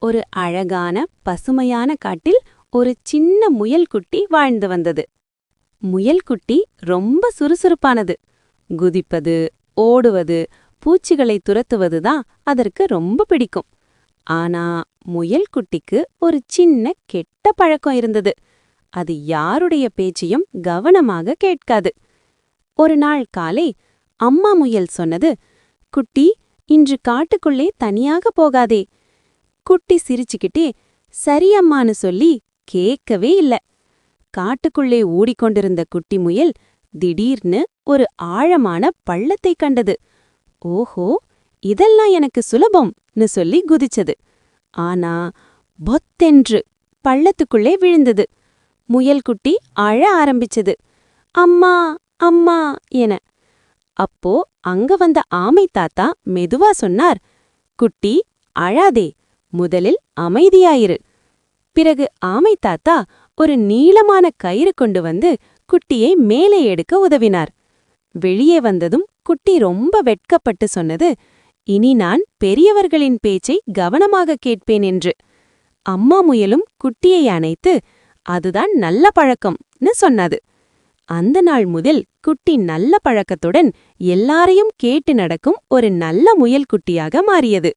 ஒரு அழகான பசுமையான காட்டில் ஒரு சின்ன முயல்குட்டி வாழ்ந்து வந்தது. முயல்குட்டி ரொம்ப சுறுசுறுப்பானது. குதிப்பது, ஓடுவது, பூச்சிகளை துரத்துவதுதான் அதற்கு ரொம்ப பிடிக்கும். ஆனா முயல்குட்டிக்கு ஒரு சின்ன கெட்ட பழக்கம் இருந்தது. அது யாருடைய பேச்சையும் கவனமாக கேட்காது. ஒரு நாள் காலை அம்மா முயல் சொன்னது, குட்டி, இன்று காட்டுக்குள்ளே தனியாக போகாதே. குட்டி சிரிச்சுக்கிட்டே சரி அம்மான்னு சொல்லி கேட்கவே இல்ல. காட்டுக்குள்ளே ஓடிக்கொண்டிருந்த குட்டி முயல் திடீர்னு ஒரு ஆழமான பள்ளத்தை கண்டது. ஓஹோ, இதெல்லாம் எனக்கு சுலபம்னு சொல்லி குதிச்சது. ஆனா பொத்தென்று பள்ளத்துக்குள்ளே விழுந்தது. முயல்குட்டி அழ ஆரம்பிச்சது. அம்மா அம்மா என. அப்போ அங்க வந்த ஆமை தாத்தா மெதுவா சொன்னார், குட்டி, அழாதே, முதலில் அமைதியாயிரு. பிறகு ஆமை தாத்தா ஒரு நீளமான கயிறு கொண்டு வந்து குட்டியை மேலே எடுக்க உதவினார். வெளியே வந்ததும் குட்டி ரொம்ப வெட்கப்பட்டு சொன்னது, இனி நான் பெரியவர்களின் பேச்சை கவனமாக கேட்பேன் என்று. அம்மா முயலும் குட்டியை அணைத்து, அதுதான் நல்ல பழக்கம்னு சொன்னது. அந்த நாள் முதல் குட்டி நல்ல பழக்கத்துடன் எல்லாரையும் கேட்டு நடக்கும் ஒரு நல்ல முயல் குட்டியாக மாறியது.